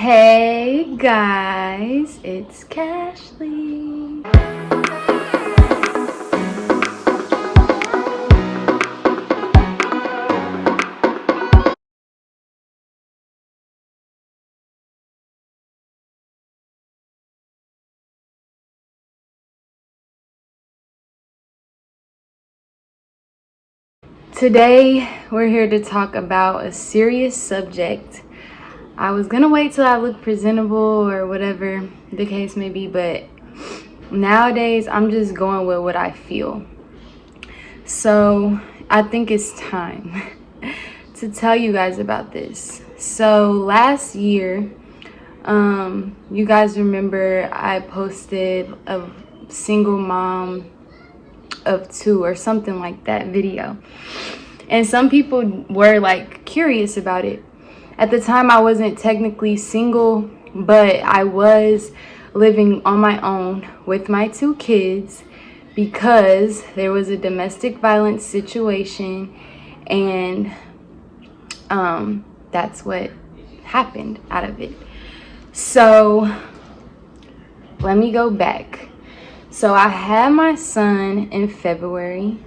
Hey guys, it's Cashley. Today we're here to talk about a serious subject. I was gonna wait till I look presentable or whatever the case may be, but nowadays I'm just going with what I feel. So I think it's time to tell you guys about this. So last year, you guys remember I posted a single mom of 2 or something like that video, and some people were like curious about it. At the time I wasn't technically single, but I was living on my own with my 2 kids because there was a domestic violence situation, and that's what happened out of it. So let me go back. So I had my son in February.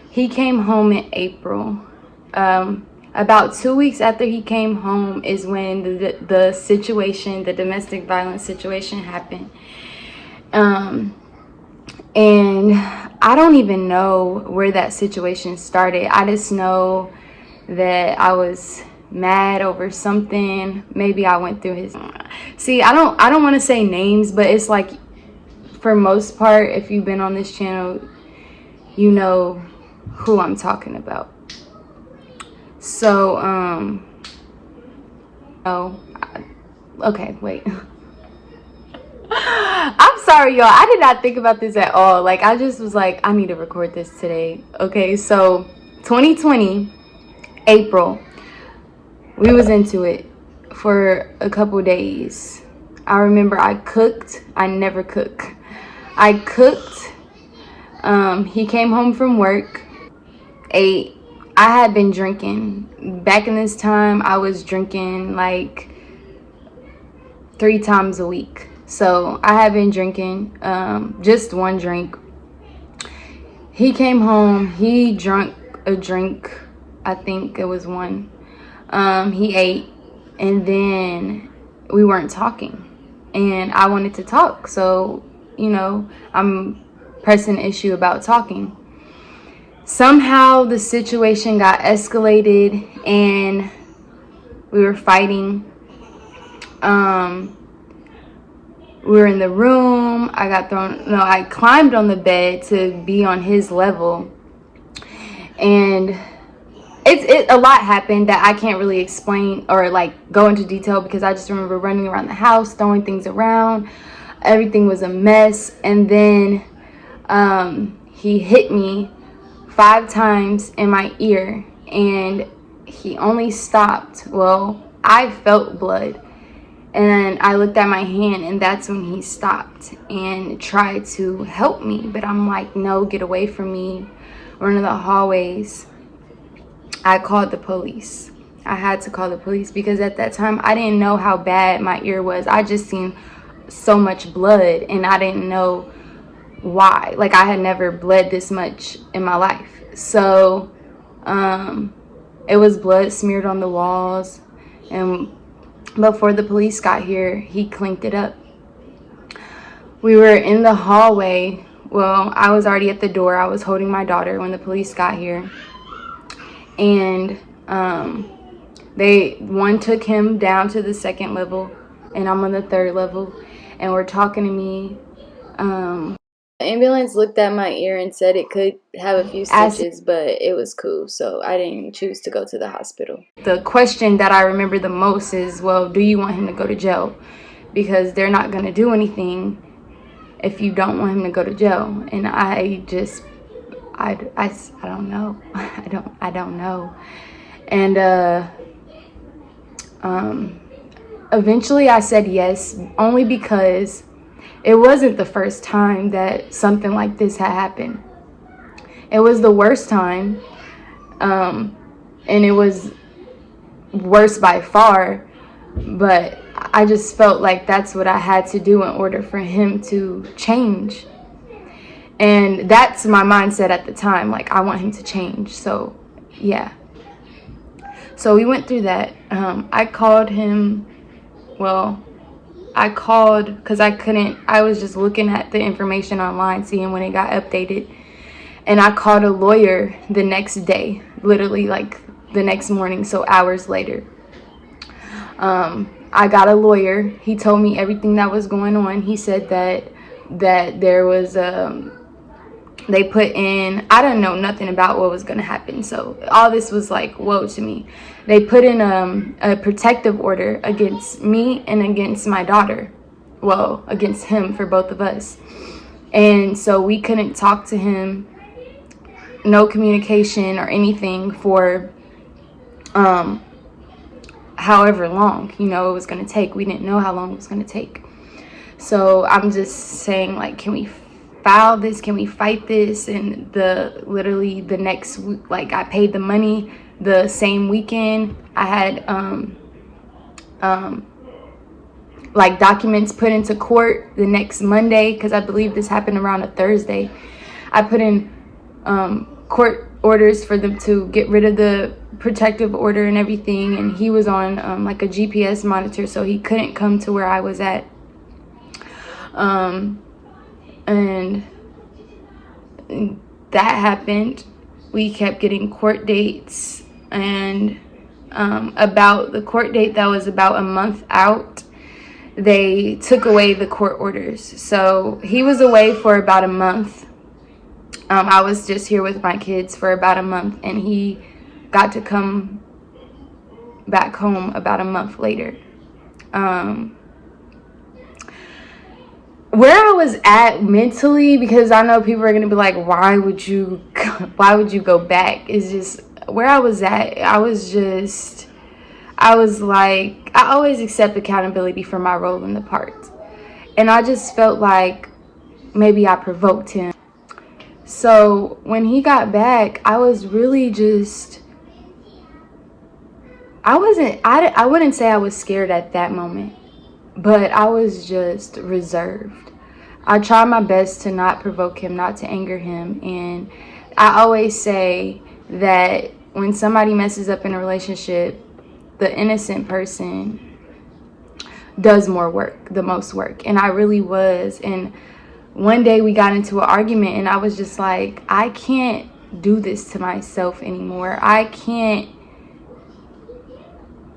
He came home in April. About 2 weeks after he came home is when the situation, the domestic violence situation happened. And I don't even know where that situation started. I just know that I was mad over something. Maybe I went through his... See, I don't want to say names, but it's like, for most part, if you've been on this channel, you know who I'm talking about. So, okay, wait. I'm sorry, y'all. I did not think about this at all. Like, I just was like, I need to record this today. Okay, so 2020, April, we was into it for a couple days. I remember I cooked. I never cook. I cooked. He came home from work, ate. I had been drinking. Back in this time, I was drinking like 3 times a week. So I had been drinking just one drink. He came home. He drank a drink. I think it was one. He ate, and then we weren't talking. And I wanted to talk. So, you know, I'm pressing the issue about talking. Somehow the situation got escalated and we were fighting. We were in the room. I climbed on the bed to be on his level. And a lot happened that I can't really explain or like go into detail, because I just remember running around the house, throwing things around. Everything was a mess. And then he hit me 5 times in my ear, and he only stopped. Well, I felt blood, and I looked at my hand, and that's when he stopped and tried to help me. But I'm like, no, get away from me. Run in the hallways. I called the police. I had to call the police because at that time I didn't know how bad my ear was. I just seen so much blood, and I didn't know why. Like, I had never bled this much in my life. So it was blood smeared on the walls, and before the police got here, he cleaned it up. We were in the hallway. Well, I was already at the door. I was holding my daughter when the police got here, and one took him down to the 2nd level, and I'm on the 3rd level, and we're talking to me. The ambulance looked at my ear and said it could have a few stitches, but it was cool, so I didn't choose to go to the hospital. The question that I remember the most is, well, do you want him to go to jail? Because they're not going to do anything if you don't want him to go to jail. And I don't know. I don't know. And eventually I said yes, only because it wasn't the first time that something like this had happened. It was the worst time, and it was worse by far, but I just felt like that's what I had to do in order for him to change. And that's my mindset at the time. Like, I want him to change. So, yeah. So we went through that. I called him. Well, I called because I was just looking at the information online, seeing when it got updated. And I called a lawyer the next day, literally like the next morning, so hours later. I got a lawyer. He told me everything that was going on. He said that there was they put in, I didn't know nothing about what was going to happen, so all this was like whoa to me. They put in a protective order against me and against my daughter, well, against him, for both of us. And so we couldn't talk to him, no communication or anything for however long, you know, it was going to take. We didn't know how long it was going to take. So I'm just saying, like, can we file this? Can we fight this? And literally the next week, like, I paid the money the same weekend. I had like documents put into court the next Monday, because I believe this happened around a Thursday. I put in court orders for them to get rid of the protective order and everything, and he was on like a GPS monitor, so he couldn't come to where I was at. And that happened. We kept getting court dates, and about the court date that was about a month out, they took away the court orders. So he was away for about a month. I was just here with my kids for about a month, and he got to come back home about a month later. Where I was at mentally, because I know people are gonna be like, why would you go back? Is just where I was at. I was like, I always accept accountability for my role in the part, and I just felt like maybe I provoked him. So when he got back, I was really just, I wouldn't say I was scared at that moment, but I was just reserved. I tried my best to not provoke him, not to anger him. And I always say that when somebody messes up in a relationship, the innocent person does more work, the most work. And I really was. And one day we got into an argument, and I was just like, I can't do this to myself anymore. I can't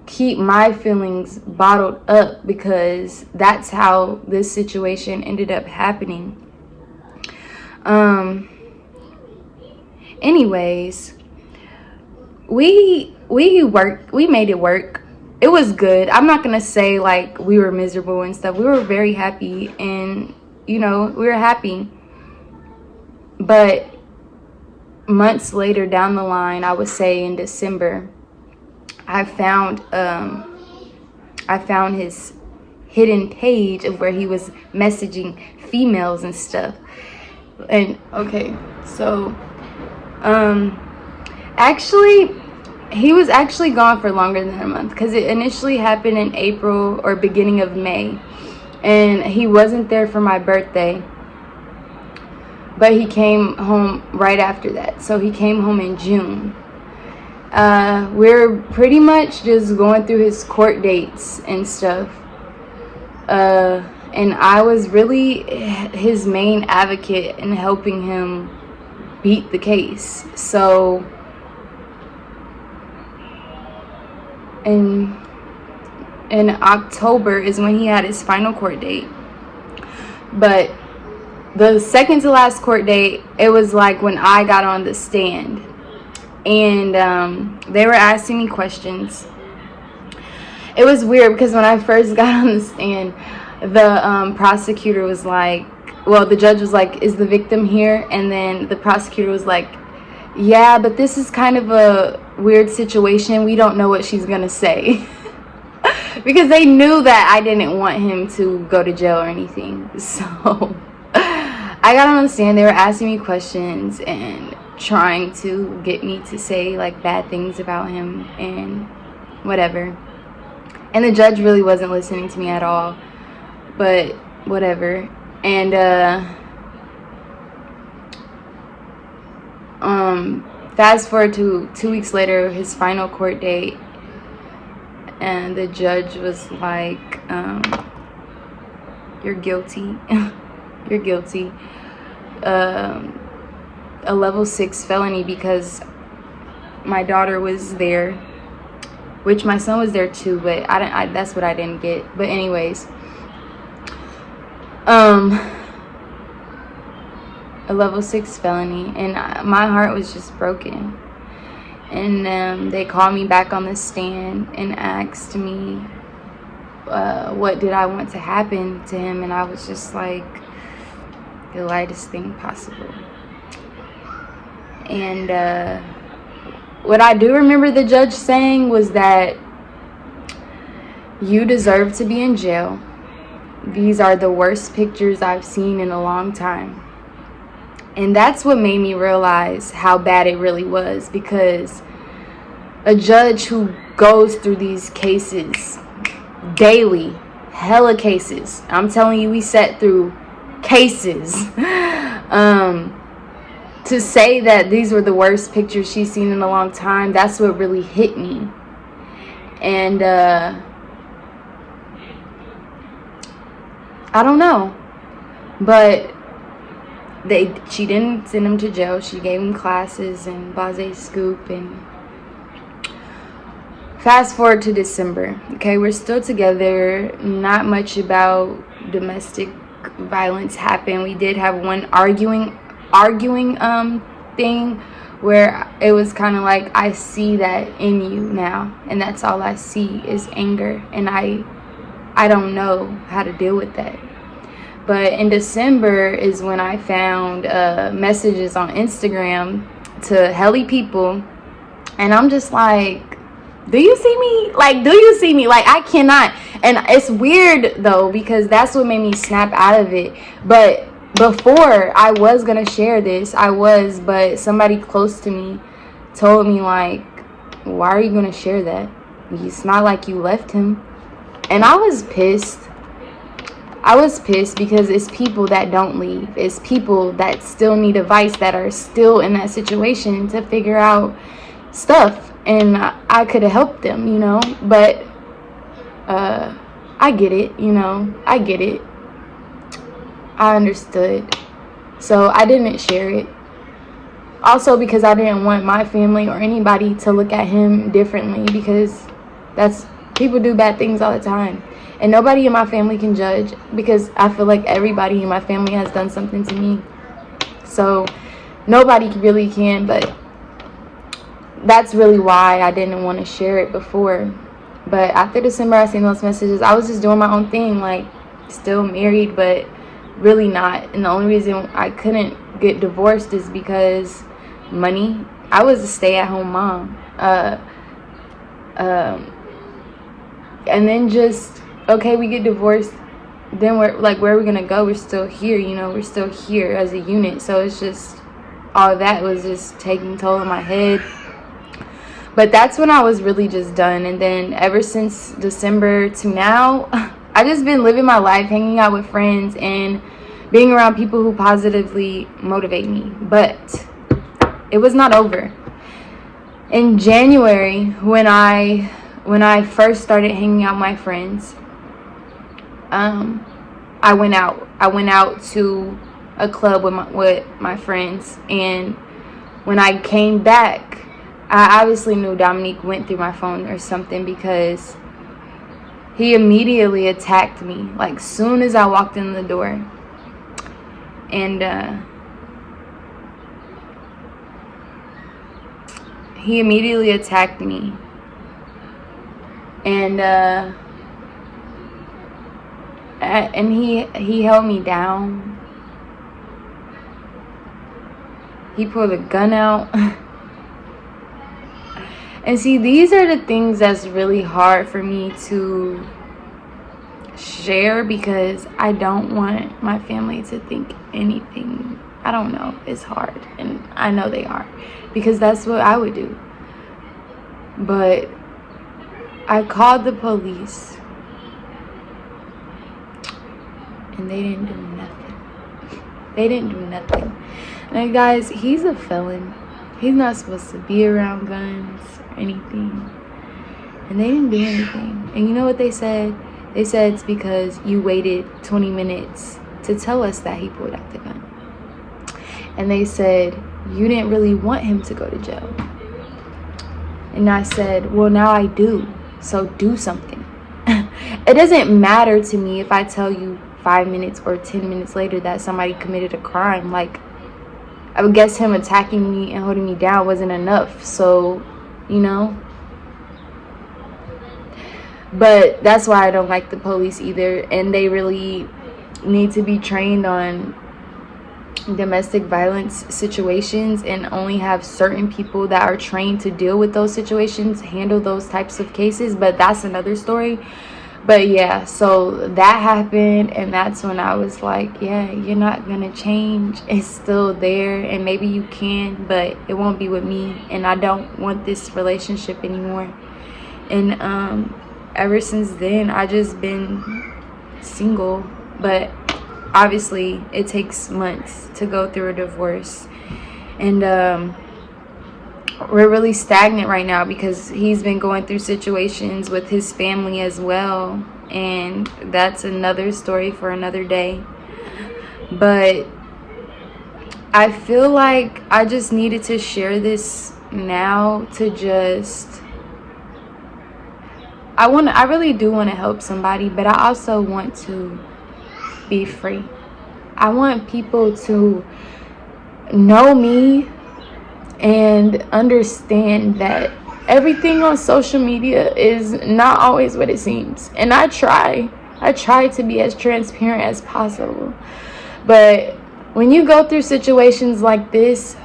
keep my feelings bottled up, because that's how this situation ended up happening. Anyways, we made it work. It was good. I'm not gonna say like we were miserable and stuff. We were very happy, and you know, we were happy. But months later down the line, I would say in December, I found his hidden page of where he was messaging females and stuff. And okay, so actually he was actually gone for longer than a month, because it initially happened in April or beginning of May, and he wasn't there for my birthday, but he came home right after that. So he came home in June. We're pretty much just going through his court dates and stuff, and I was really his main advocate in helping him beat the case. So in October is when he had his final court date. But the second to last court date, it was like when I got on the stand, and they were asking me questions. It was weird, because when I first got on the stand, the prosecutor was like, well, the judge was like, is the victim here? And then the prosecutor was like, yeah, but this is kind of a weird situation. We don't know what she's gonna say. Because they knew that I didn't want him to go to jail or anything. So I got on the stand. They were asking me questions and trying to get me to say like bad things about him and whatever. And the judge really wasn't listening to me at all. But whatever. And fast forward to 2 weeks later, his final court date, and the judge was like, you're guilty. You're guilty. A level 6 felony, because my daughter was there, which my son was there too, but that's what I didn't get. But anyways, a level 6 felony, and my heart was just broken. And they called me back on the stand and asked me what did I want to happen to him, and I was just like, the lightest thing possible. And what I do remember the judge saying was that you deserve to be in jail. These are the worst pictures I've seen in a long time. And that's what made me realize how bad it really was, because a judge who goes through these cases daily, hella cases, I'm telling you, we sat through cases, to say that these were the worst pictures she's seen in a long time, that's what really hit me. And I don't know, but she didn't send him to jail. She gave him classes and blase scoop. And fast forward to December. Okay, we're still together. Not much about domestic violence happened. We did have one arguing thing where it was kind of like, I see that in you now, and that's all I see is anger, and I don't know how to deal with that. But in December is when I found messages on Instagram to helly people, and I'm just like, do you see me? Like, do you see me? Like, I cannot. And it's weird though, because that's what made me snap out of it. But before, I was gonna share this, but somebody close to me told me, like, why are you gonna share that? It's not like you left him. And I was pissed. Because it's people that don't leave. It's people that still need advice, that are still in that situation to figure out stuff. And I could have helped them, you know. But I get it, you know. I get it. I understood. So I didn't share it. Also because I didn't want my family or anybody to look at him differently, because people do bad things all the time. And nobody in my family can judge, because I feel like everybody in my family has done something to me. So nobody really can, but that's really why I didn't want to share it before. But after December, I seen those messages. I was just doing my own thing, like still married, but really not. And the only reason I couldn't get divorced is because money. I was a stay-at-home mom. And then just, okay, we get divorced, then we're like, where are we gonna go? We're still here, you know, we're still here as a unit. So it's just, all that was just taking toll on my head. But that's when I was really just done. And then ever since December to now, I just been living my life, hanging out with friends and being around people who positively motivate me. But it was not over. In January, when I first started hanging out with my friends, I went out to a club with my friends, and when I came back, I obviously knew Dominique went through my phone or something, because he immediately attacked me, like soon as I walked in the door. And he immediately attacked me. And he held me down. He pulled a gun out. And see, these are the things that's really hard for me to share, because I don't want my family to think anything. I don't know. It's hard. And I know they are, because that's what I would do. But I called the police and they didn't do nothing. They didn't do nothing. And guys, he's a felon. He's not supposed to be around guns or anything. And they didn't do anything. And you know what they said? They said it's because you waited 20 minutes to tell us that he pulled out the gun. And they said, you didn't really want him to go to jail. And I said, well, now I do. So do something. It doesn't matter to me if I tell you 5 minutes or 10 minutes later that somebody committed a crime. Like, I would guess him attacking me and holding me down wasn't enough. So, you know. But that's why I don't like the police either. And they really need to be trained on domestic violence situations and only have certain people that are trained to deal with those situations, handle those types of cases. But that's another story. But yeah, so that happened, and that's when I was like, yeah, you're not gonna change. It's still there, and maybe you can, but it won't be with me, and I don't want this relationship anymore. And ever since then, I just been single. But obviously it takes months to go through a divorce, and we're really stagnant right now because he's been going through situations with his family as well, and that's another story for another day. But I feel like I just needed to share this now to just, I really do want to help somebody, but I also want to be free. I want people to know me and understand that everything on social media is not always what it seems. And I try to be as transparent as possible. But when you go through situations like this,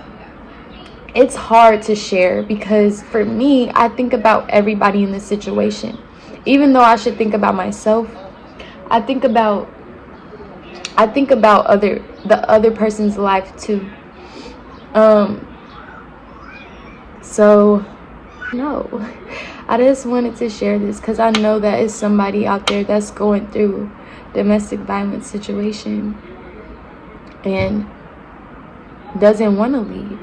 it's hard to share, because for me, I think about everybody in this situation. Even though I should think about myself, I think about the other person's life too. So no, I just wanted to share this because I know that it's somebody out there that's going through domestic violence situation and doesn't want to leave.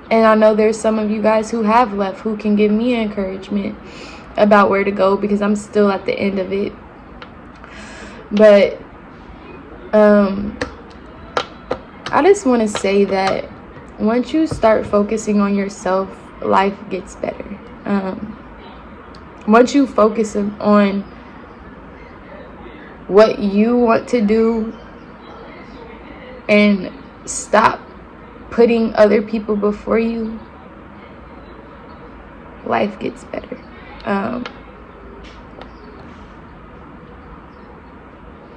And I know there's some of you guys who have left who can give me encouragement about where to go, because I'm still at the end of it. But I just want to say that once you start focusing on yourself, life gets better. Once you focus on what you want to do and stop putting other people before you, life gets better.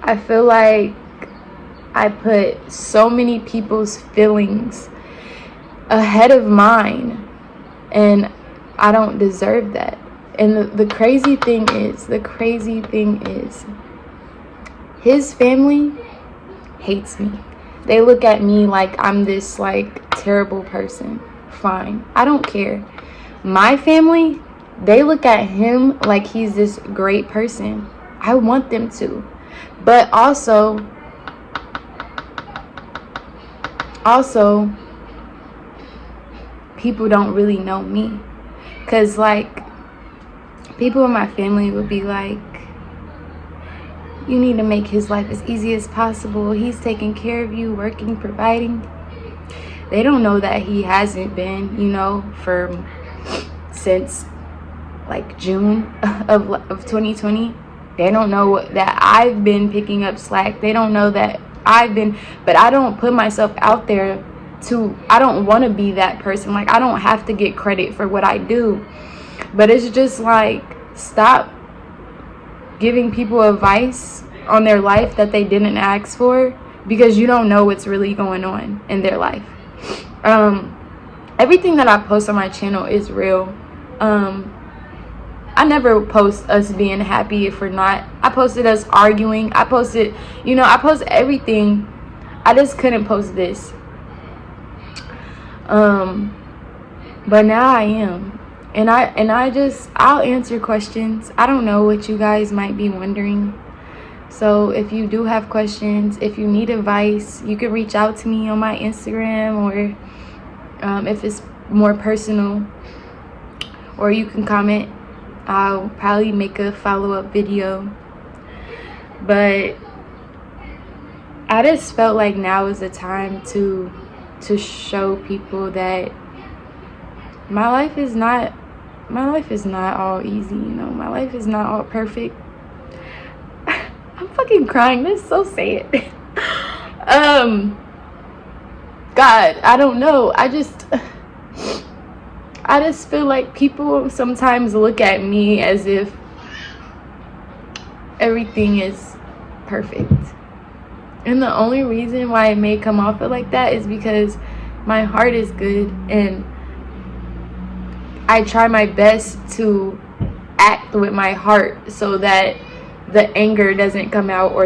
I feel like I put so many people's feelings ahead of mine, and I don't deserve that. And the crazy thing is, his family hates me. They look at me like I'm this like terrible person. Fine, I don't care. My family, they look at him like he's this great person. I want them to. But also, people don't really know me. Because, like, people in my family would be like, you need to make his life as easy as possible. He's taking care of you, working, providing. They don't know that he hasn't been, since like June of 2020. They don't know that I've been picking up slack. They don't know that but I don't put myself out there I don't want to be that person. Like, I don't have to get credit for what I do. But it's just like, stop giving people advice on their life that they didn't ask for, because you don't know what's really going on in their life. Everything that I post on my channel is real. I never post us being happy if we're not. I posted us arguing. I post everything. I just couldn't post this. But now I am. And I'll answer questions. I don't know what you guys might be wondering. So if you do have questions, if you need advice, you can reach out to me on my Instagram, or if it's more personal, or you can comment. I'll probably make a follow-up video. But I just felt like now is the time to show people that my life is not all easy, you know. My life is not all perfect. I'm fucking crying. That's so sad. God, I don't know. I just feel like people sometimes look at me as if everything is perfect. And the only reason why it may come off like that is because my heart is good, and I try my best to act with my heart so that the anger doesn't come out, or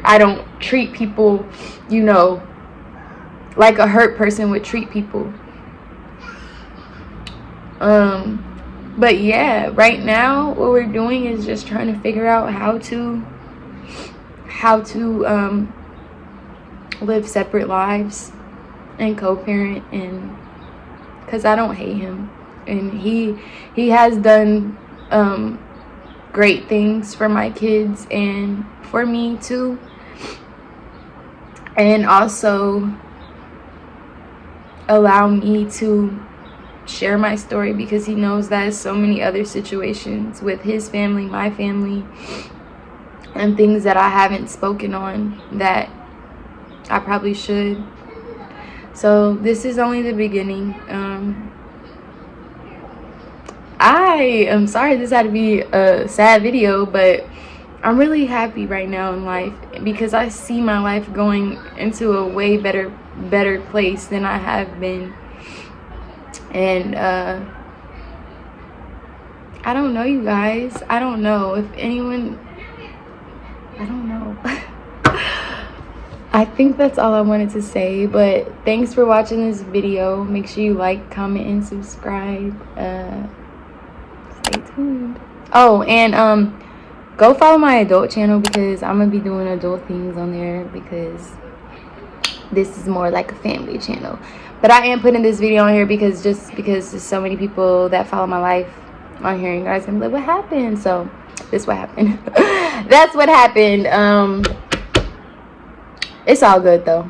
I don't treat people, you know, like a hurt person would treat people. But yeah, right now what we're doing is just trying to figure out how to live separate lives and co-parent, and because I don't hate him, and he has done great things for my kids and for me too, and also allow me to share my story, because he knows that so many other situations with his family, my family, and things that I haven't spoken on that I probably should. So this is only the beginning. I am sorry this had to be a sad video, but I'm really happy right now in life, because I see my life going into a way better place than I have been. And I don't know, you guys. I don't know if anyone, I don't know. I think that's all I wanted to say, but thanks for watching this video. Make sure you like, comment, and subscribe. Stay tuned. Oh, and go follow my adult channel, because I'm gonna be doing adult things on there, because this is more like a family channel. But I am putting this video on here because there's so many people that follow my life on here, and you guys gonna be like, what happened? So this what happened. That's what happened. It's all good though.